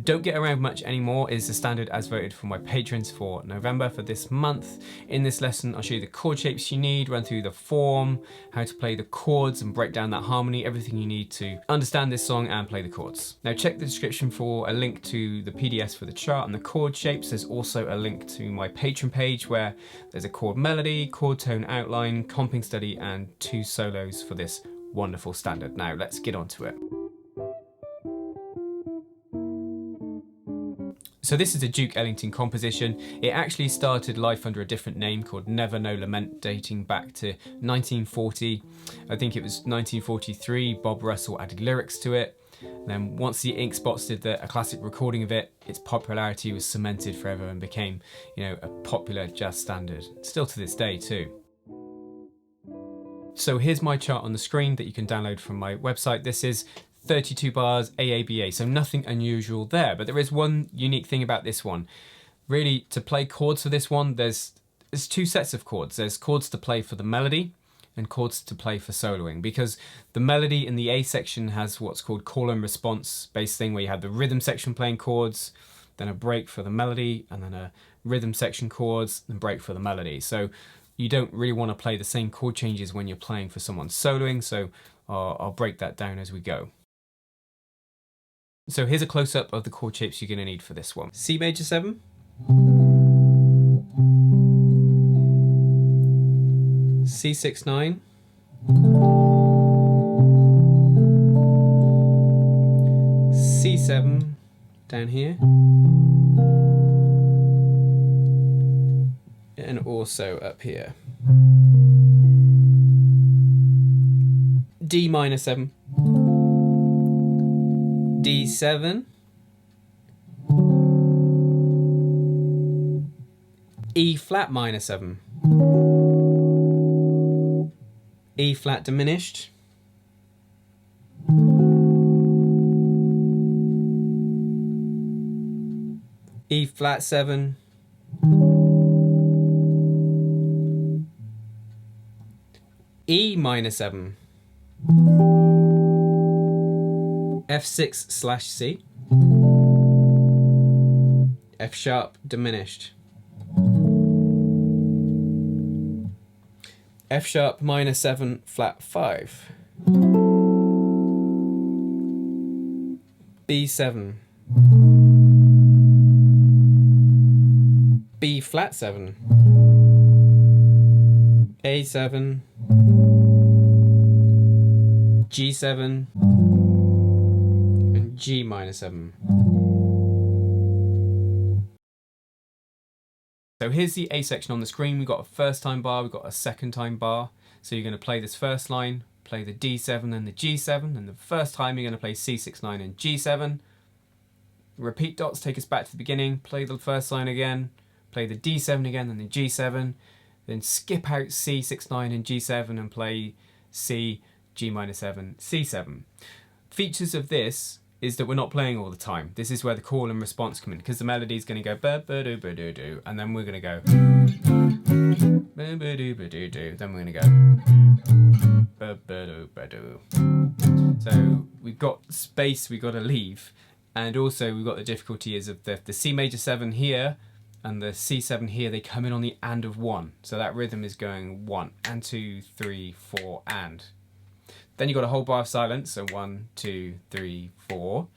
Don't Get Around Much Anymore is the standard as voted for my patrons for November for this month. In this lesson, I'll show you the chord shapes you need, run through the form, how to play the chords and break down that harmony, everything you need to understand this song and play the chords. Now check the description for a link to the PDFs for the chart and the chord shapes. There's also a link to my Patreon page where there's a chord melody, chord tone outline, comping study and 2 solos for this wonderful standard. Now let's get on to it. So this is a Duke Ellington composition. It actually started life under a different name called Never No Lament, dating back to 1940. I think it was 1943, Bob Russell added lyrics to it. And then once the Ink Spots did a classic recording of it, its popularity was cemented forever and became, a popular jazz standard, still to this day too. So here's my chart on the screen that you can download from my website. This is 32 bars AABA, so nothing unusual there, but there is one unique thing about this one. Really, to play chords for this one, there's 2 sets of chords. There's chords to play for the melody and chords to play for soloing, because the melody in the A section has what's called call and response based thing, where you have the rhythm section playing chords, then a break for the melody, and then a rhythm section chords, and break for the melody. So you don't really want to play the same chord changes when you're playing for someone soloing, so I'll break that down as we go. So here's a close-up of the chord shapes you're going to need for this one. C major 7, C6 9, C7 down here, and also up here. D minor 7, D7, E flat minor 7, E flat diminished, E flat 7, E minor 7, F6/C, F sharp diminished, F sharp minor 7 flat 5, B7, B flat 7, A7, G7, and G minor 7. So here's the A section on the screen. We've got a first time bar, we've got a second time bar. So you're going to play this first line, play the D7 and the G7, and the first time you're going to play C6 9 and G7. Repeat dots take us back to the beginning, play the first line again, play the D7 again and the G7, then skip out C6 9 and G7 and play C, G minor 7, C7. Features of this is that we're not playing all the time. This is where the call and response come in, because the melody is going to go ba-ba-do-ba-do-do, and then we're going to go ba-ba-do-ba-do-do, then we're going to go ba-ba-do-ba-do. So we've got space we've got to leave, and also we've got the difficulty is of the C major 7 here and the C7 here, they come in on the and of 1. So that rhythm is going 1 and 2, 3, 4, and. Then you've got a whole bar of silence, so 1, 2, 3, 4.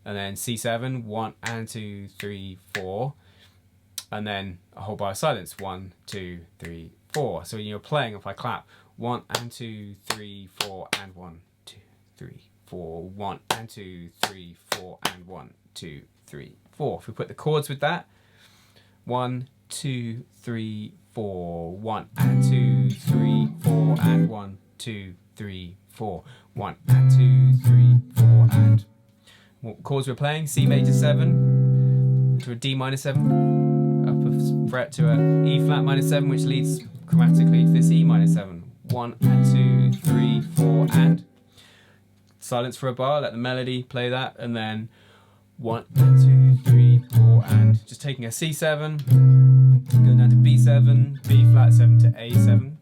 And then C7, 1 and 2, 3, 4. And then a whole bar of silence, 1, 2, 3, 4. So when you're playing, if I clap, 1 and 2, 3, 4, and 1, 2, 3, 4, 1 and 2, 3, 4, and 1, 2, 3, 4. If we put the chords with that, 1, 2, 3, 4, 1 and 2, 3, 4, and 1, 2, 3, 4, 1 and 2, 3, 4, and what chords we're playing? C major 7 to a D minor 7, up a fret to a E flat minor 7, which leads chromatically to this E minor 7. 1 and 2, 3, 4, and silence for a bar. Let the melody play that, and then 1 and 2, 3, 4, and just taking a C7, going down to B7, B flat 7 to A7.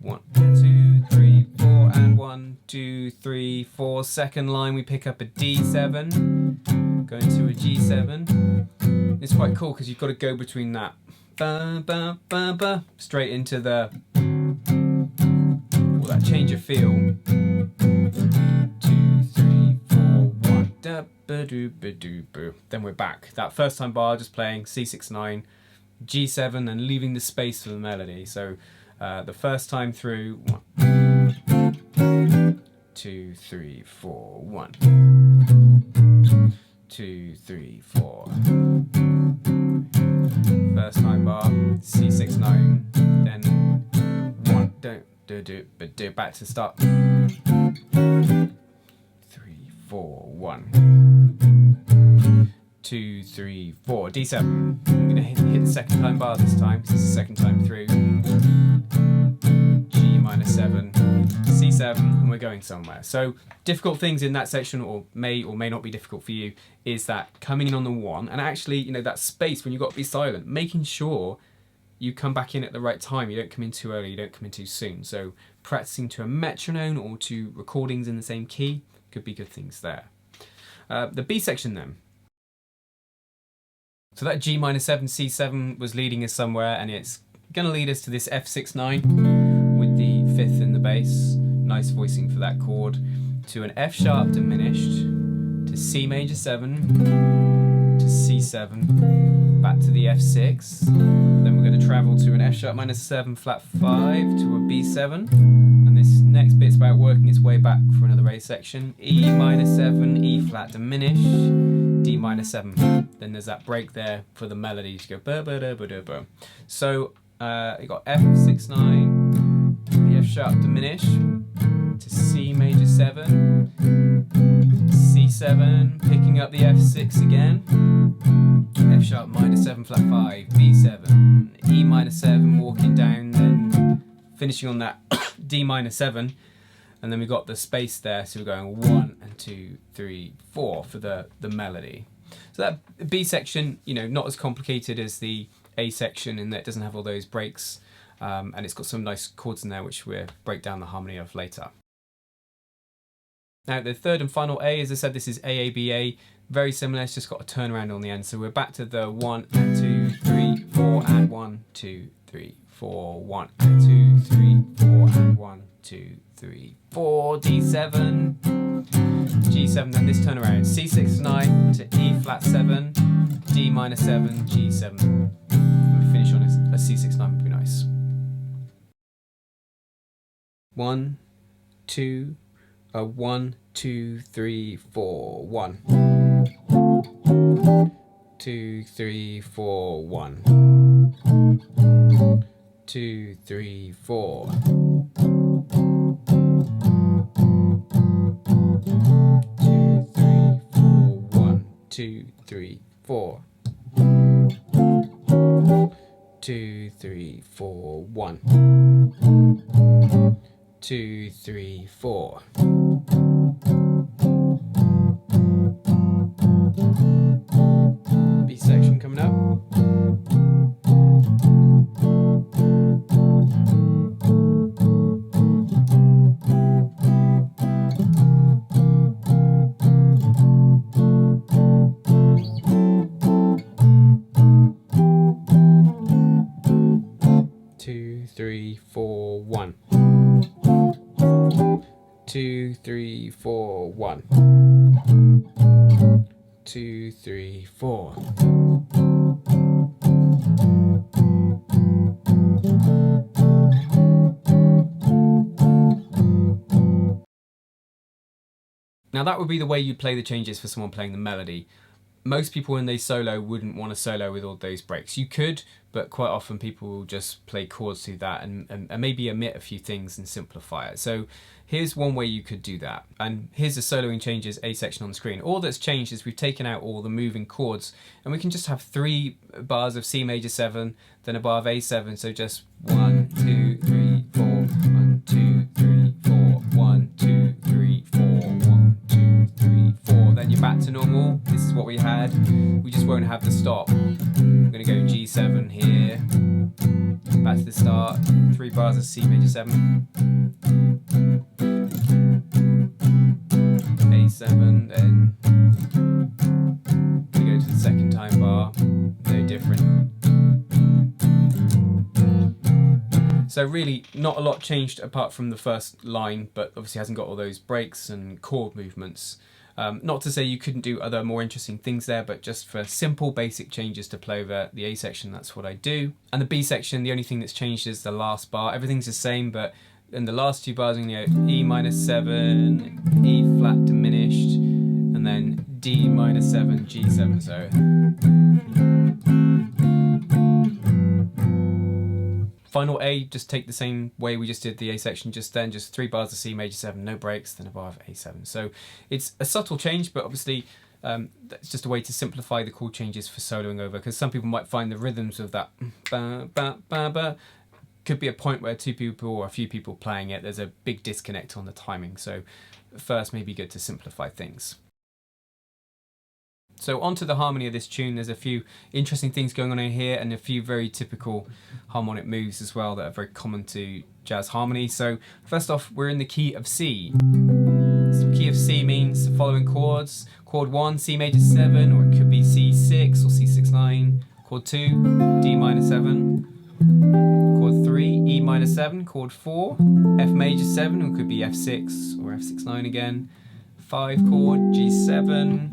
1, 2, 3, 4, and 1, 2, 3, 4. Second line we pick up a D7, going to a G7. It's quite cool because you've got to go between that ba, ba, ba, ba, straight into the, or that change of feel. 2, 3, 4, 1, da, ba, do, ba, do, boo. Then we're back. That first time bar just playing C6-9, G7, and leaving the space for the melody. So the first time through, 1, 2, 3, 4, 1, 2, 3, 4. First time bar, C6-9, then 1, do, back to the start. 3, 4, 1, 2, 3, 4, D7. I'm going to hit the second time bar this time. This is the second time through. G minor 7, C7, and we're going somewhere. So difficult things in that section, or may not be difficult for you, is that coming in on the 1, and actually, you know, that space when you've got to be silent, making sure you come back in at the right time. You don't come in too early, you don't come in too soon. So practicing to a metronome or to recordings in the same key could be good things there. The B section then. So that G minor 7, C7 was leading us somewhere, and it's going to lead us to this F6-9 with the 5th in the bass. Nice voicing for that chord. To an F sharp diminished, to C major 7, to C7, back to the F6. Then we're going to travel to an F sharp minor 7 flat 5 to a B7. And this next bit's about working its way back for another A section. E minor 7, E flat diminished, D minor 7. Then there's that break there for the melody to go ba ba da ba da ba. So you got F6-9, the F sharp diminished, to C major 7, C7, picking up the F6 again, F sharp minor 7 flat 5, B7, E minor 7, walking down, then finishing on that D minor 7, and then we've got the space there, so we're going 1 and 2, 3, 4 for the melody. So that B section, you know, not as complicated as the A section in that it doesn't have all those breaks, and it's got some nice chords in there which we'll break down the harmony of later. Now the third and final A, as I said, this is AABA, very similar, it's just got a turnaround on the end. So we're back to the 1 and 2, 3, 4, and 1, 2, 3, 4, 1, and 2, 3, 4, and 1, 2, 3, 4, D7, G7, then this turnaround, C6-9 to E flat 7, D minor 7, G7. And we finish on a C6-9 would be nice. 1, 2, 1, 2, 3, 4, 1, 2, 3, 4, 1, 2, 3, 4. 2, 3, 4. 2, 3, 4, 1, 2, 3, 4. B section coming up. Three, four, one. 2, 3, 4, 1. 2, 3, 4. Now that would be the way you play the changes for someone playing the melody. Most people when they solo wouldn't want to solo with all those breaks. You could, but quite often people will just play chords through that and maybe omit a few things and simplify it. So here's one way you could do that. And here's the soloing changes A section on the screen. All that's changed is we've taken out all the moving chords and we can just have 3 bars of C major 7, then a bar of A7. So just 1, 2, 3, 4, 1, 2, 3, 4, 1, 2, 3, 4, 1, 2, 3, 4. Then you're back to normal. This is what we had. We just won't have the stop. I'm going to go G7 here. Back to the start. 3 bars of C major 7. A7, then second time bar, no different. So really not a lot changed apart from the first line, but obviously hasn't got all those breaks and chord movements. Not to say you couldn't do other more interesting things there, but just for simple basic changes to play over the A section, that's what I do. And the B section, the only thing that's changed is the last bar. Everything's the same, but in the last 2 bars, I'm going to go E minus 7, E flat diminished, and then D minus 7, G7. So final A, just take the same way we just did the A section just then, just 3 bars of C major 7, no breaks, then a bar of A7. So it's a subtle change, but obviously that's just a way to simplify the chord changes for soloing over, because some people might find the rhythms of that ba, ba, ba, ba, could be a point where 2 people or a few people playing it, there's a big disconnect on the timing. So first, maybe good to simplify things. So onto the harmony of this tune, there's a few interesting things going on in here and a few very typical harmonic moves as well that are very common to jazz harmony. So first off, we're in the key of C. So key of C means the following chords. Chord 1, C major 7, or it could be C6 or C6-9. Chord 2, D minor 7. Chord 3, E minor 7. Chord 4, F major 7, or it could be F6 or F6-9 again. 5 chord, G7.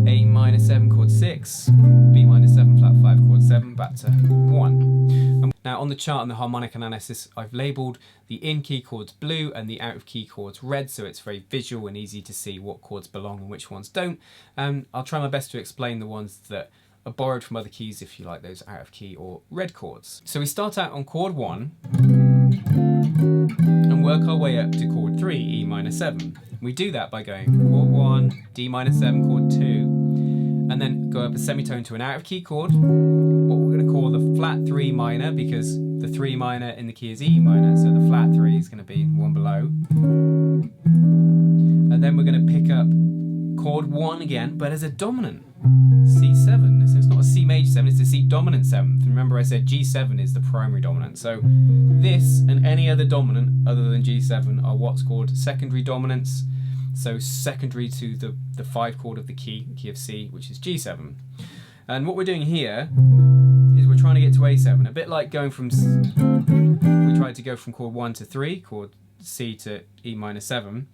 A minor 7 chord 6, B minor 7 flat 5 chord 7, back to 1. Now on the chart and the harmonic analysis, I've labelled the in key chords blue and the out of key chords red, so it's very visual and easy to see what chords belong and which ones don't. And I'll try my best to explain the ones that are borrowed from other keys, if you like, those out of key or red chords. So we start out on chord 1 and work our way up to chord 3, E minor 7. We do that by going chord 1, D minor 7, chord 2, and then go up a semitone to an out of key chord, what we're going to call the flat 3 minor, because the 3 minor in the key is E minor, so the flat 3 is going to be the one below. And then we're going to pick up chord 1 again, but as a dominant, C7. So it's not a C major 7, it's a C dominant 7th. Remember I said G7 is the primary dominant. So this and any other dominant other than G7 are what's called secondary dominants. So secondary to the 5 chord of the key of C, which is G7. And what we're doing here is we're trying to get to A7. A bit like going from, we tried to go from chord 1 to 3, chord C to E minor 7.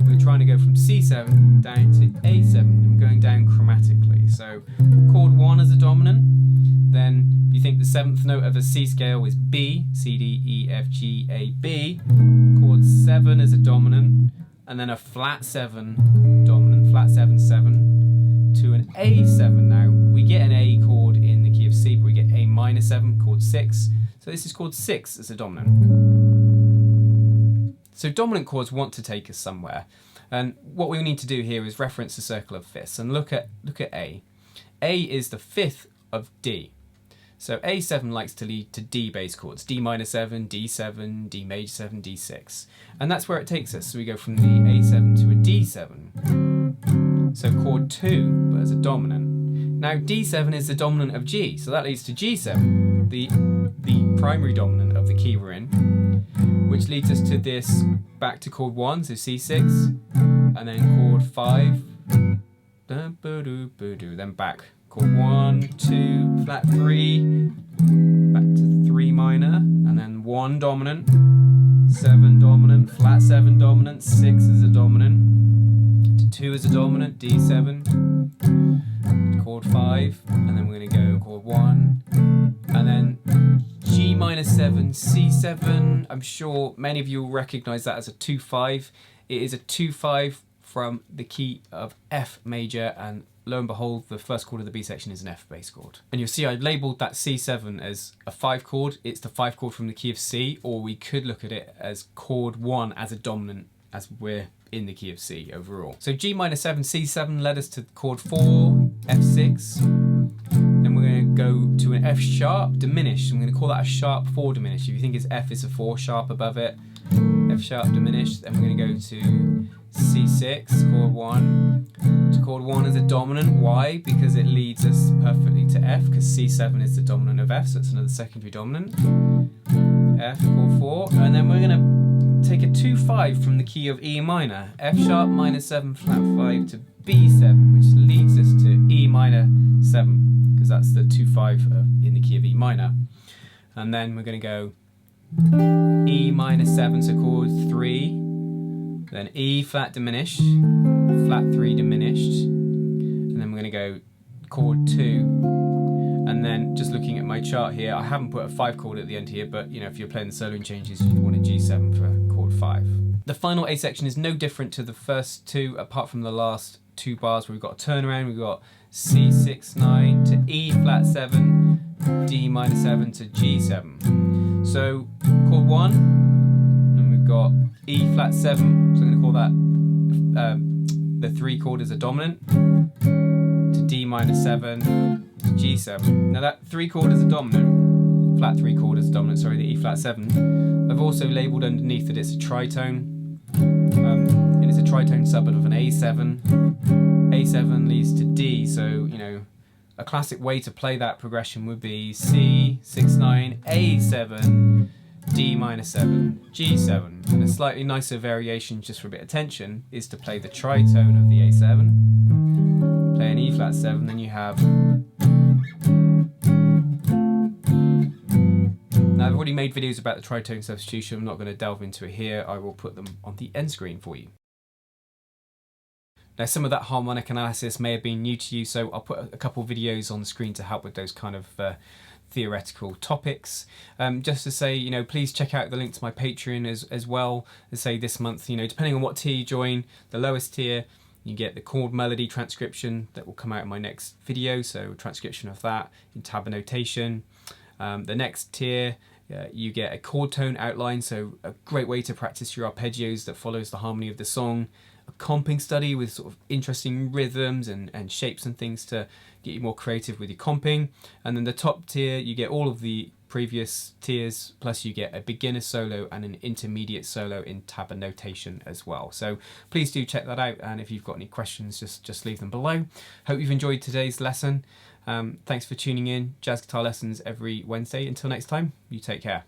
We're trying to go from C7 down to A7, and we're going down chromatically. So chord 1 as a dominant, then you think the 7th note of a C scale is B, C, D, E, F, G, A, B. Chord 7 as a dominant, and then a flat 7 dominant, flat 7, 7, to an A7 now. We get an A chord in the key of C, but we get A minor 7, chord 6. So this is chord 6 as a dominant. So dominant chords want to take us somewhere, and what we need to do here is reference the circle of fifths and look at A. A is the 5th of D. So A7 likes to lead to D bass chords, D minor 7, D7, D major 7, D6. And that's where it takes us. So we go from the A7 to a D7. So chord 2, but as a dominant. Now D7 is the dominant of G, so that leads to G7, the primary dominant of the key we're in, which leads us to this, back to chord 1, so C6, and then chord 5, then back. Chord 1, 2, flat 3, back to 3 minor, and then 1 dominant, 7 dominant, flat 7 dominant, 6 as a dominant, to 2 as a dominant, D7, chord 5, and then we're going to go chord 1, and then G minor 7, C7. I'm sure many of you will recognise that as a 2-5. It is a 2-5 from the key of F major, and lo and behold, the first chord of the B section is an F bass chord. And you'll see I've labelled that C7 as a 5 chord. It's the 5 chord from the key of C, or we could look at it as chord 1 as a dominant, as we're in the key of C overall. So G minor 7, C7 led us to chord 4, F6. Then we're going to go to an F sharp diminished. I'm going to call that a sharp 4 diminished. If you think it's F is a 4 sharp above it, F sharp diminished. Then we're going to go to C6, chord 1, to chord 1 as a dominant. Why? Because it leads us perfectly to F, because C7 is the dominant of F, so it's another secondary dominant. F, chord 4, and then we're going to take a 2-5 from the key of E minor, F sharp minor 7 flat 5 to B7, which leads us to E minor 7, because that's the 2/5 in the key of E minor. And then we're going to go E minor 7, so chord 3, then E flat diminished, flat 3 diminished, and then we're going to go chord 2, and then just looking at my chart here, I haven't put a 5 chord at the end here, but you know, if you're playing the soloing changes, you want a G7 for chord 5. The final A section is no different to the first two, apart from the last 2 bars where we've got a turnaround. We've got C6/9 to E flat 7, D minor 7 to G7. So chord 1, and we've got E flat 7, so I'm going to call that the 3 chord as a dominant, to D minor 7 to G7. Now that 3 chord is a dominant, flat 3 chord is a dominant, sorry, the E flat 7, I've also labelled underneath that it's a tritone, and it's a tritone suburb of an A7. A7 leads to D, so you know, a classic way to play that progression would be C6/9, A7, D minor 7, G7. And a slightly nicer variation, just for a bit of tension, is to play the tritone of the A7, play an E flat 7, then you have. Now I've already made videos about the tritone substitution, I'm not going to delve into it here, I will put them on the end screen for you. Now some of that harmonic analysis may have been new to you, so I'll put a couple of videos on the screen to help with those kind of theoretical topics. Just to say, you know, please check out the link to my Patreon as well. As say this month, you know, depending on what tier you join, the lowest tier, you get the chord melody transcription that will come out in my next video, so transcription of that in tab notation. The next tier, you get a chord tone outline, so a great way to practice your arpeggios that follows the harmony of the song. A comping study with sort of interesting rhythms and shapes and things to get you more creative with your comping. And then the top tier, you get all of the previous tiers, plus you get a beginner solo and an intermediate solo in tab and notation as well. So please do check that out, and if you've got any questions, just leave them below. Hope you've enjoyed today's lesson. Thanks for tuning in. Jazz guitar lessons every Wednesday. Until next time, you take care.